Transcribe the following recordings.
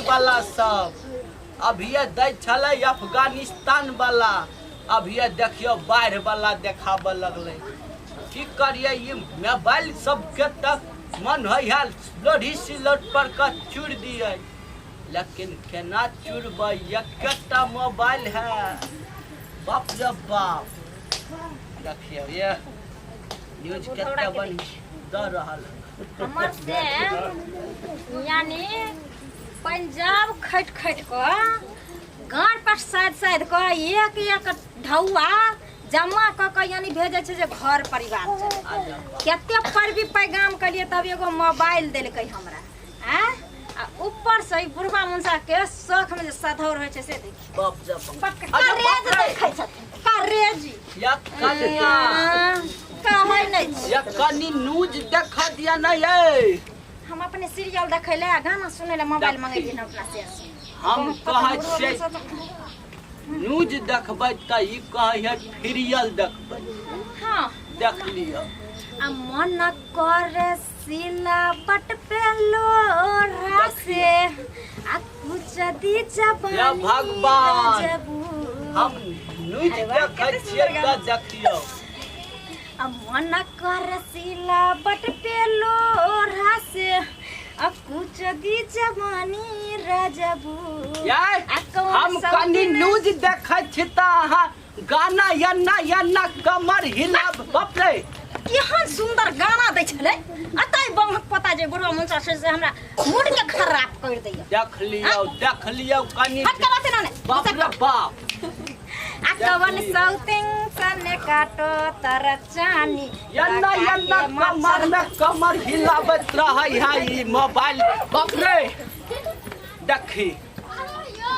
वाला सब अभी दै छले अफगानिस्तान वाला अभी देखियो बाढ़ वाला देखाबे लगले की करिए ये मोबाइल सबके तक मन है लोढ़ी सिलौट पर का चूड़ दिए लेकिन केना चूड़बै एकटा मोबाइल है बाप रे बाप देखियो ये न्यूज केतना बन द रहल हमर से यानी पंजाब खट खट को गाड़ पर साइड को एक ढौआ जमा क यानी भेजे छे जे घर परिवार केते पर भी पैगाम करिए तब एगो मोबाइल देलकै हमरा आ ऊपर से बुढ़वा मुंसा के शौक में सधौर होय छे से देखी बाप रे बाप करेज देखै छथि करेज या कन्या कहै नै या कनी न्यूज देखा दिया नहीं है हम अपने सीरियल देखै ले गाना सुनै ले मोबाइल मंगै दिन अपना से हम कहै छियै न्यूज देखबै त ई कहै सीरियल देखबै हां देख लियो आ मन करे सिलावट पे लोरा से आ कुछ दी जबानी या भगवान हम न्यूज देखै छियै त देखियो आ मन करे सिलावट पे लोरा से आ कुछ दी जवानी रजबू यार हम कनी न्यूज देखै छी त अहाँ गाना यन्ना कमर हिला बाप रे केहन सुंदर गाना दै छले अतै बंगक पता जे बुढ़वा मुंसा से हमरा मूड के खराब कर दैया देख लियो कनी हट के बात ना बाप रे बाप आ कवन साउथिंग सने काटो तर चानी यन्ना कमर में कमर हिलावत रहै है ई मोबाइल बाप रे देखी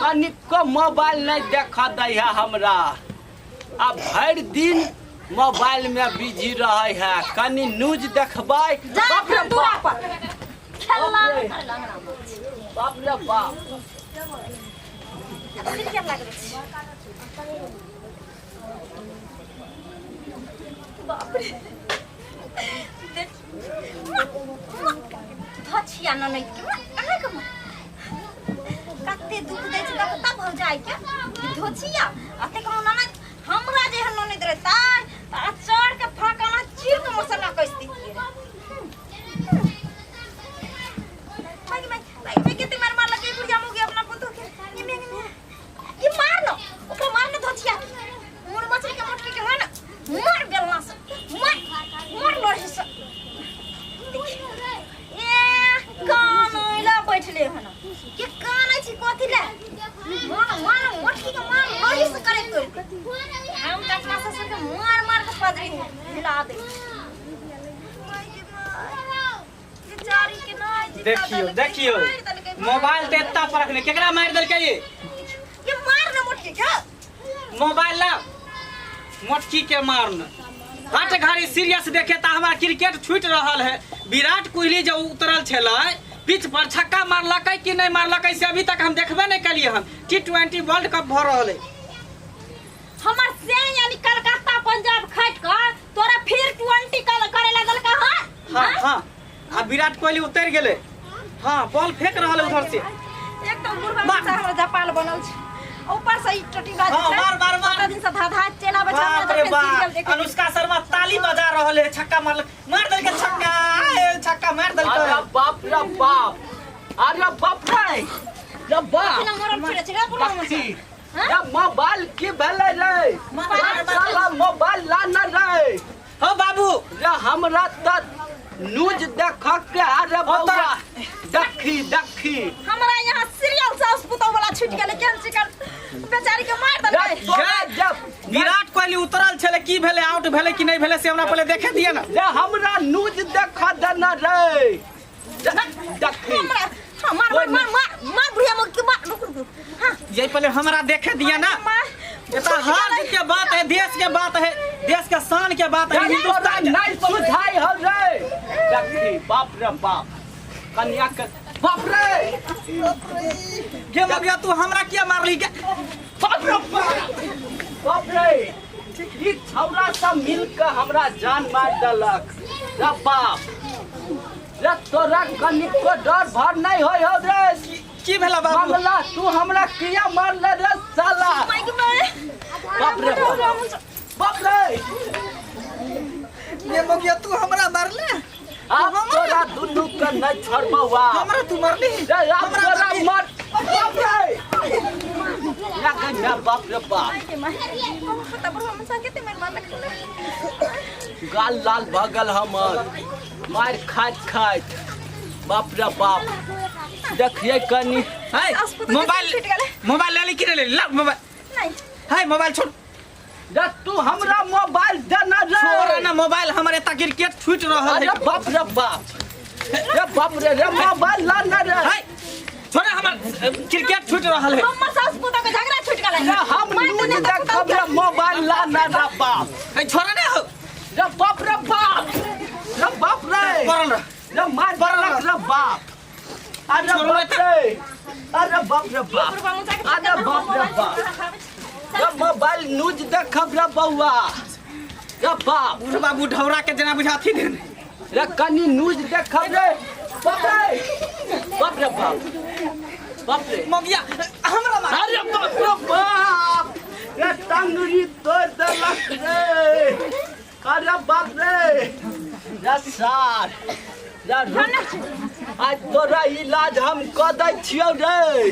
कनिको मोबाइल नहीं देखा दै है हमरा अब भर दिन मोबाइल में बिजी रहे है कनी न्यूज देखबै बाप रे बाप खेला बाप रे बाप सीरियल लाग रे बाप रे धछिया न नहीं के कम कते दूध दै छै तब हो जाय के धछिया अते कम न हमरा जे हन नहीं दे तार अचार के फाका ना चीर के मसाला कस दी मैं कितने मार लगे बुढ़िया मुगे अपना पुतो के ये मार नो ऊपर मार नो धछिया मोर मछली के मटकी के है ना मार बेलना से मार लोरी से ए कानैला बैठले हन के कानै छी कथि ले मार मटकी के मार लोरी से करे हम कतना से के मार के पदरी हिला दे देखियो मोबाइल ते इतना फर्क नहीं केकरा मार देलकै ये मार न मोटकी के मोबाइल ला मोटकी के मारन हट घड़ी सीरियस देखे त हमरा क्रिकेट छूट रहल है विराट कोहली जो उतरल छलै पिच पर छक्का मारलकै कि नहीं मारलकै से अभी तक हम देखबे नहीं कलिए हम T20 वर्ल्ड कप भ रहल है हमर से यानी कलकत्ता पंजाब खट के तोरा फिर 20 करे लागल का हां आ विराट कोहली उतर गेले हां बॉल फेंक रहल उधर से एकदम बुढ़वा बच्चा हमरा जपाल बनल छै ऊपर से टटी बाज मार दिन से धाधा चला बच्चा सीरियल देखे अनुष्का शर्मा ताली बजा रहल है छक्का मार देल के छक्का मार देल अरे बाप रे बाप रे बाप या मोबाइल की भेले रे साला मोबाइल लाना रे हो बाबू रे हमरा त न्यूज देख के अरे बौआ देखी हमरा यहाँ सीरियल से अस्पताल वाला छूट गेले केन चिकन बेचारी के मार देलकै जब विराट कोहली उतरल छले की भेले आउट भेले कि नहीं भेले से हमरा पहले देखे दिए ना रे हमरा न्यूज देखा देना रे देखी मार बुढ़िया मुख के मार रुक हां ये पहले हमरा देखे दिया ना ये तो हार जीत के बात है देश के बात है देश के शान के बात है हिंदुस्तान नहीं सुधाई हो रे देखी बाप रे बाप कन्या के बाप रे के मगिया तू हमरा किया मारली के बाप रे ई छौरा सब मिल के हमरा जान मार देलक रे बाप रे तोरा कनिको डर भर नहीं होय हो रे की भेला बाबू मंगला तू हमरा किया मारले रे साला बाप रे बाप रे ये मगिया तू हमरा मारले अब तोरा दुनू के नहीं छोड़बौआ हमरा तू मारली रे अब तोरा मार बाप रे या कन्या बाप रे बाप गाल लाल भगल हमर मार खाइत खाइत बाप रे बाप देखिए कनी हाय मोबाइल ले ली कि ले ला मोबाइल नहीं हाय मोबाइल छोड़ रे तू हमरा मोबाइल देना रे छोड़ा ना मोबाइल हमारे ता क्रिकेट छूट रहल अरे है बाप रे बाप रे मोबाइल लाना रे हाय छोड़ा हमर क्रिकेट छूट रहल है हमर सास पुता के झगड़ा छूट गेलै रे हम न्यूज देखब रे मोबाइल लाना रे बाप हाय छोड़ा ना हो रे बाप रे पड़ल रह रे मार बरलक रे बाप अरे बाप रे अरे बाप रे बाप रे मोबाइल न्यूज देखब रे बउआ रे बाप बाबू ढौरा के जना बुझाथी देन रे कनी न्यूज देखब रे बाप रे बाप रे मगिया हमरा मार अरे बाप रे बाप रे टंगरी तोड़ देलक रे अरे बाप रे सार आज तोरा इलाज हम कऽ दै छियौ रे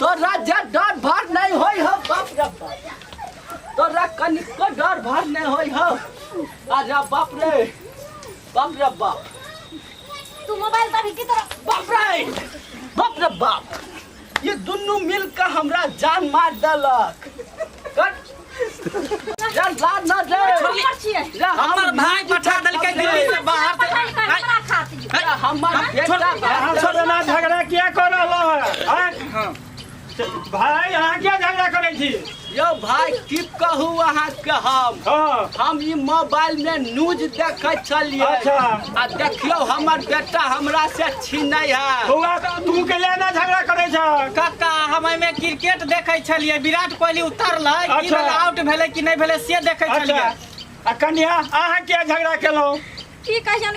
तोरा जे डर भर नहीं होई हो बाप रे बाप तोरा कनिको डर भर नहीं होई हो अरे बाप रे बाप तू मोबाइल तभी की तरह बाप रे बाप ये दुनू मिलकर हमरा जान मार देलक कट रे लाद ना रे रे हमर भाई पठा देलकै दिल्ली से बाहर से रे हमर बेटा छोड़ ना झगड़ा किया कर रहलो है हां भाई यहाँ क्या झगड़ा करे छी यो भाई की कहू अहाँ के हम ई मोबाइल में न्यूज देखे छलिए अच्छा। आ देखियो हमर बेटा हमरा से छीनै है हुआ तो तू के लेना झगड़ा करे छ काका हम में क्रिकेट देखे छलिए विराट कोहली उतरलै की अच्छा। भेल आउट भेलै कि नहीं भेलै से देखे छलिए अच्छा आ कन्या अहाँ क्या झगड़ा केलो की कहियन